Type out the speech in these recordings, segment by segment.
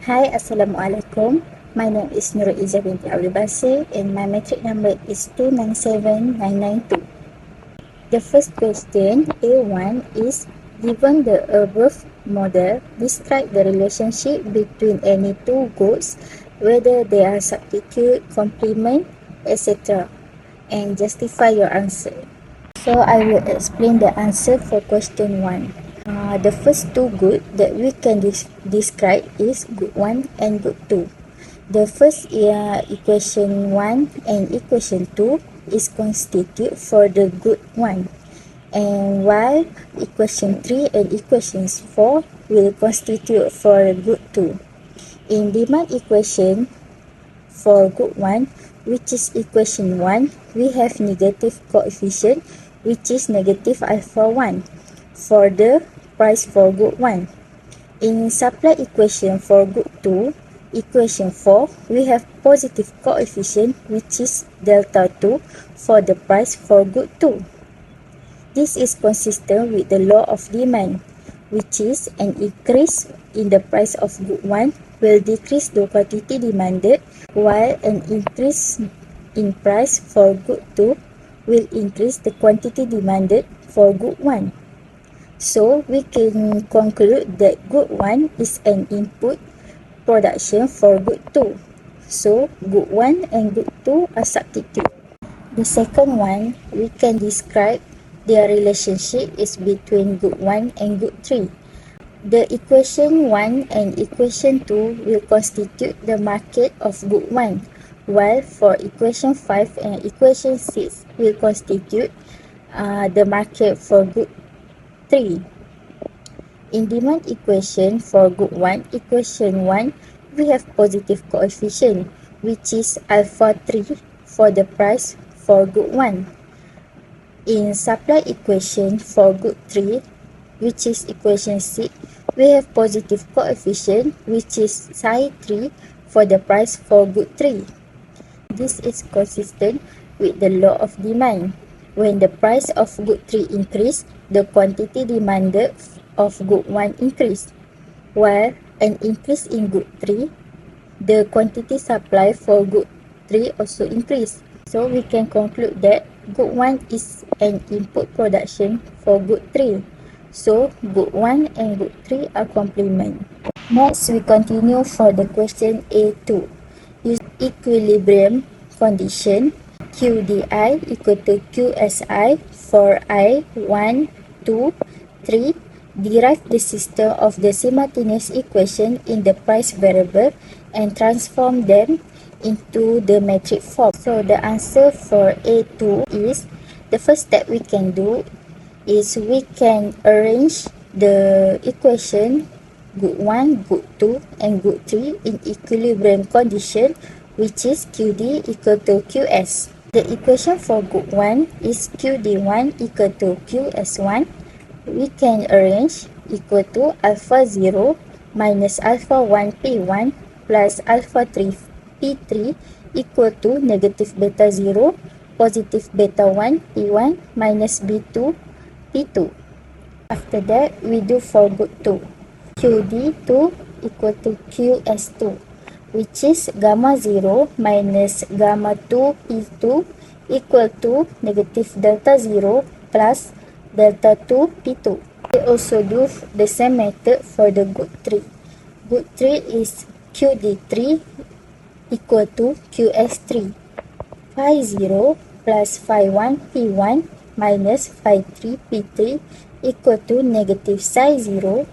Hi, Assalamualaikum. My name is Nurul Izzah binti Abdul Basir and my metric number is 297992. The first question, A1, is given the above model, describe the relationship between any two goods, whether they are substitute, complement, etc. and justify your answer. So I will explain the answer for question 1. The first two good that we can describe is good 1 and good 2. The first equation 1 and equation 2 is constitute for the good 1, and while equation 3 and equations 4 will constitute for good 2. In demand equation for good 1, which is equation 1, we have negative coefficient, which is negative alpha 1 for the price for good 1. In supply equation for good 2, equation 4, we have positive coefficient, which is delta 2 for the price for good 2. This is consistent with the law of demand, which is an increase in the price of good 1 will decrease the quantity demanded, while an increase in price for good 2 will increase the quantity demanded for good 1. So, we can conclude that good 1 is an input production for good 2. So, good 1 and good 2 are substitute. The second one, we can describe their relationship is between good 1 and good 3. The equation 1 and equation 2 will constitute the market of good 1, while for equation 5 and equation 6 will constitute the market for good 3. In demand equation for good 1, equation 1, we have positive coefficient, which is alpha 3 for the price for good 1. In supply equation for good 3, which is equation 6, we have positive coefficient, which is psi 3 for the price for good 3. This is consistent with the law of demand. When the price of good 3 increase, the quantity demanded of good 1 increase, while an increase in good 3, the quantity supply for good 3 also increase. So we can conclude that good 1 is an input production for good 3. So good 1 and good 3 are complement. Next, we continue for the question A2. Use equilibrium condition QDI equal to QSI for I, 1, 2, 3. Derive the system of the simultaneous equation in the price variable and transform them into the metric form. So the answer for A2 is, the first step we can do is we can arrange the equation good 1, good 2 and good 3 in equilibrium condition, which is QD equal to QS. The equation for good 1 is QD1 equal to QS1. We can arrange equal to alpha 0 minus alpha 1 P1 plus alpha 3 P3 equal to negative beta 0 positive beta 1 P1 minus B2 P2. After that, we do for good 2. QD2 equal to QS2, which is gamma 0 minus gamma 2 P2 equal to negative delta 0 plus delta 2 P2. We also do the same method for the good 3. Good 3 is QD3 equal to QS3. Phi 0 plus phi 1 P1 minus phi 3 P3 equal to negative psi 0,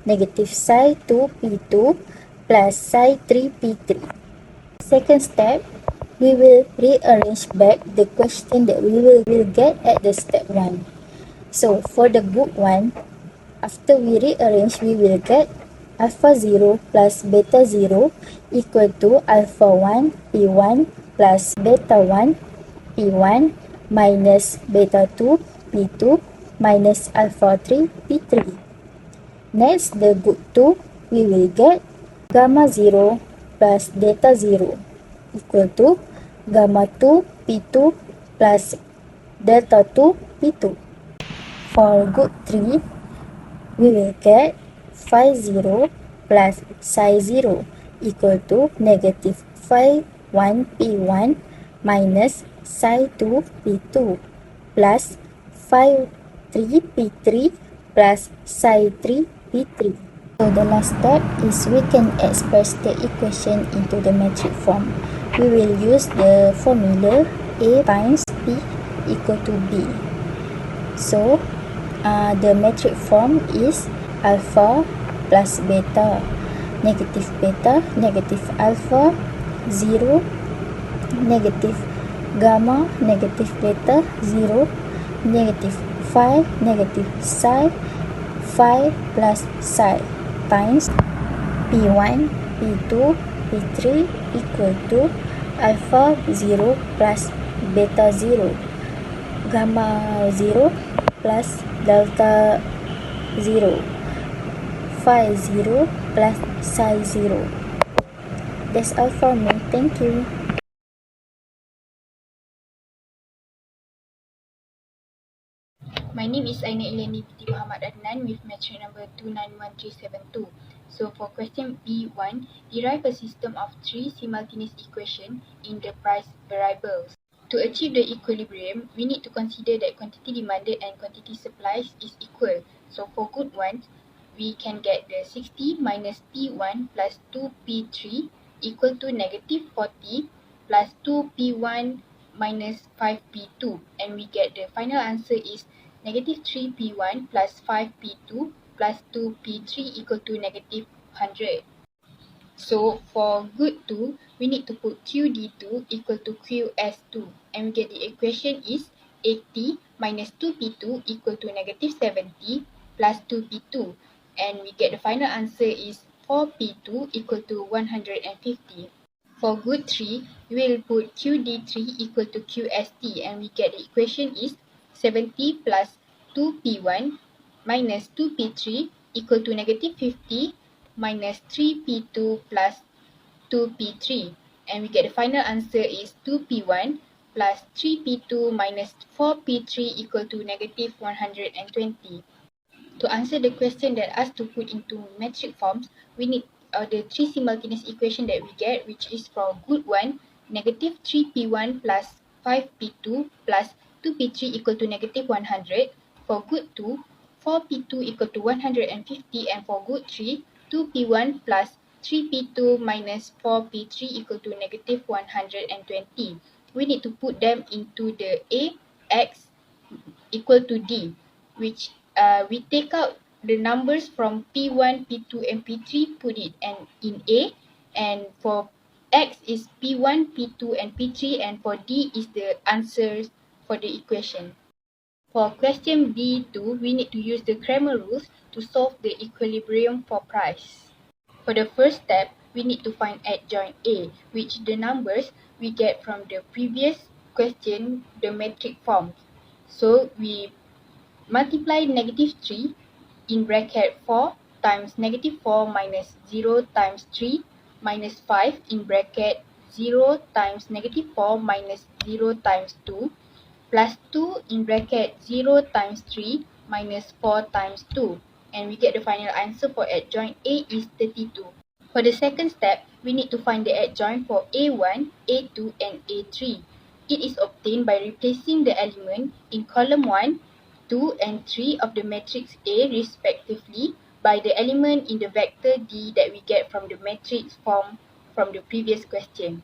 negative psi 2 P2 plus psi 3 P3. Second step, we will rearrange back the question that we will get at the step 1. So for the good 1, after we rearrange, we will get alpha 0 plus beta 0 equal to alpha 1 P1 plus beta 1 P1 minus beta 2 P2 minus alpha 3 P3. Next, the good 2, we will get gamma 0 plus delta 0 equal to gamma 2 P2 plus delta 2 P2. For good 3, we will get phi 0 plus psi 0 equal to negative phi 1 P1 minus psi 2 P2 plus phi 3 P3 plus psi 3 P3. So the last step is we can express the equation into the metric form. We will use the formula A times P equal to B. So the metric form is alpha plus beta, negative alpha, 0, negative gamma, negative beta, 0, negative phi, negative psi, phi plus psi times P1, P2, P3 equal to alpha 0 plus beta 0, gamma 0 plus delta 0, phi 0 plus psi 0. That's all for me. Thank you. My name is Aina Eleni Binti Muhammad Adnan with metric number 291372. So for question B1, derive a system of three simultaneous equations in the price variables. To achieve the equilibrium, we need to consider that quantity demanded and quantity supplied is equal. So for good ones, we can get the 60 minus P1 plus 2P3 equal to negative 40 plus 2P1 minus 5P2, and we get the final answer is negative 3P1 plus 5P2 plus 2P3 equal to negative 100. So for good 2, we need to put QD2 equal to QS2, and we get the equation is 80 minus 2P2 equal to negative 70 plus 2P2, and we get the final answer is 4P2 equal to 150. For good 3, we will put QD3 equal to QST, and we get the equation is 70 plus 2P1 minus 2P3 equal to negative 50 minus 3P2 plus 2P3, and we get the final answer is 2P1 plus 3P2 minus 4P3 equal to negative 120. To answer the question that asked to put into metric forms, we need the three simultaneous equation that we get, which is for good 1, negative 3P1 plus 5P2 plus 2P3 equal to negative 100. For good 2, 4P2 equal to 150, and for good 3, 2P1 plus 3P2 minus 4P3 equal to negative 120. We need to put them into the A, X equal to D, which we take out the numbers from P1, P2 and P3, put it in A, and for X is P1, P2 and P3, and for D is the answers for the equation. For question B2, we need to use the Cramer rules to solve the equilibrium for price. For the first step, we need to find adjoint A, which the numbers we get from the previous question, the metric form. So we multiply negative 3 in bracket 4 times negative 4 minus 0 times 3 minus 5 in bracket 0 times negative 4 minus 0 times 2 plus 2 in bracket 0 times 3 minus 4 times 2, and we get the final answer for adjoint A is 32. For the second step, we need to find the adjoint for A1, A2 and A3. It is obtained by replacing the element in column 1, 2 and 3 of the matrix A respectively by the element in the vector D that we get from the matrix form from the previous question.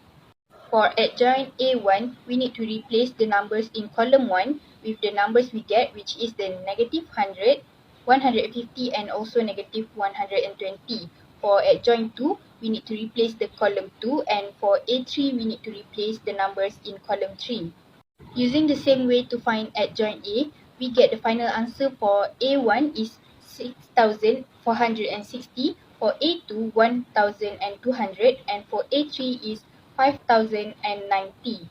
For adjoint A1, we need to replace the numbers in column 1 with the numbers we get, which is the negative 100, 150 and also negative 120. For adjoint 2, we need to replace the column 2, and for A3, we need to replace the numbers in column 3. Using the same way to find adjoint A, we get the final answer for A1 is 6,460, for A2 1,200, and for A3 is 5,090.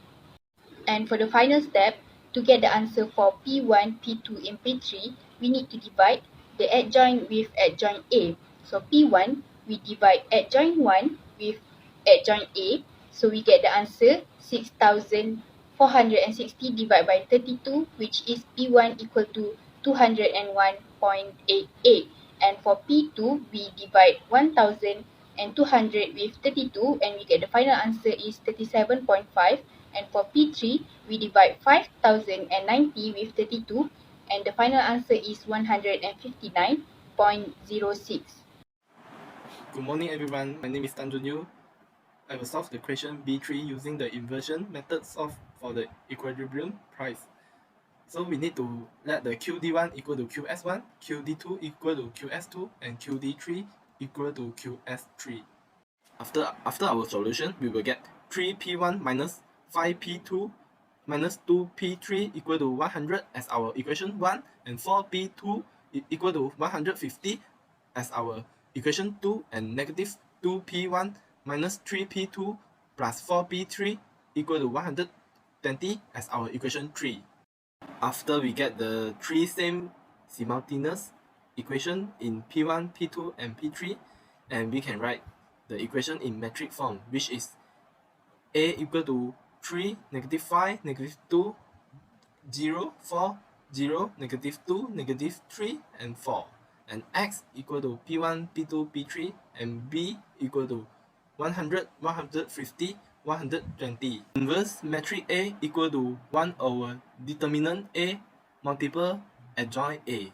And for the final step, to get the answer for P1, P2 and P3, we need to divide the adjoint with adjoint A. So P1, we divide adjoint 1 with adjoint A. So we get the answer 6,460 divided by 32, which is P1 equal to 201.88. And for P2, we divide 1,000 and 200 with 32, and we get the final answer is 37.5. And for P3, we divide 5090 with 32, and the final answer is 159.06. Good morning everyone, my name is Tan Junyu. I will solve the question B3 using the inversion method solve for the equilibrium price. So we need to let the QD1 equal to QS1, QD2 equal to QS2, and QD3 equal to QS3. After our solution, we will get 3P1 minus 5P2 minus 2P3 equal to 100 as our equation 1, and 4P2 equal to 150 as our equation 2, and negative 2P1 minus 3P2 plus 4P3 equal to 120 as our equation 3. After we get the three same simultaneous equation in P1, P2, and P3, and we can write the equation in metric form, which is A equal to 3, negative 5, negative 2, 0, 4, 0, negative 2, negative 3, and 4. And X equal to P1, P2, P3, and B equal to 100, 150, 120. Inverse metric A equal to 1 over determinant A multiple adjoint A.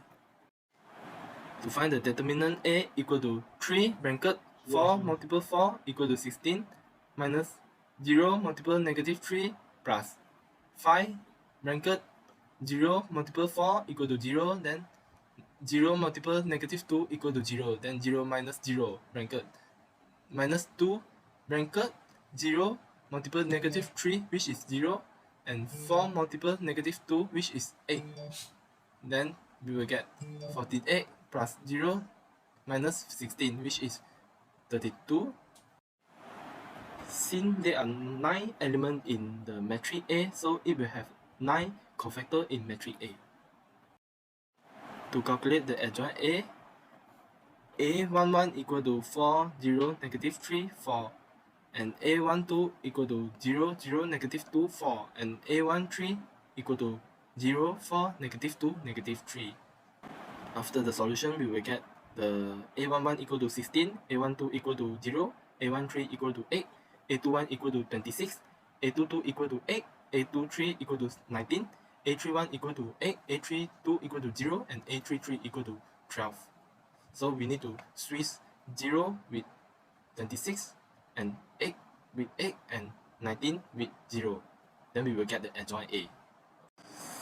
To find the determinant A equal to 3 bracket 4 multiple 4 equal to 16 minus 0 multiple negative 3 plus 5 bracket 0 multiple 4 equal to 0, then 0 multiple negative 2 equal to 0, then 0 minus 0 bracket minus 2 bracket 0 multiple negative 3 which is 0, and 4 multiple negative 2 which is 8. Then we will get 48 plus 0 minus 16 which is 32. Since there are 9 elements in the matrix A, so it will have 9 cofactors in matrix A. To calculate the adjoint A11 equal to 4, 0, negative 3, 4, and A12 equal to 0, 0, negative 2, 4, and A13 equal to 0, 4, negative 2, negative 3. After the solution, we will get the A11 equal to 16, A12 equal to 0, A13 equal to 8, A21 equal to 26, A22 equal to 8, A23 equal to 19, A31 equal to 8, A32 equal to 0, and A33 equal to 12. So we need to switch 0 with 26, and 8 with 8, and 19 with 0. Then we will get the adjoint A.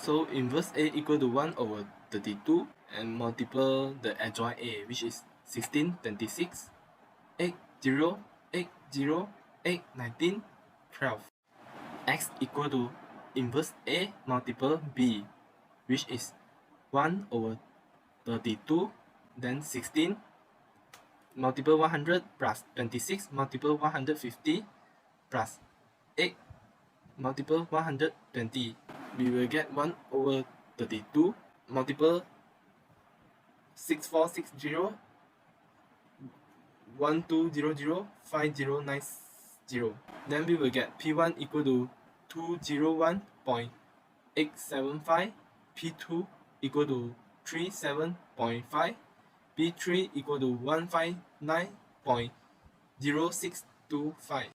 So inverse A equal to 1 over 32, and multiply the adjoint A, which is 16, 26, 8, 0, 8, 0, 8, 19, 12. X equal to inverse A multiple B, which is 1 over 32, then 16 multiple 100 plus 26 multiple 150 plus 8 multiple 120. We will get 1 over 32 multiple 6460 1200 5090. Then we will get P1 equal to 201.875, P2 equal to 37.5, P3 equal to 159.0625.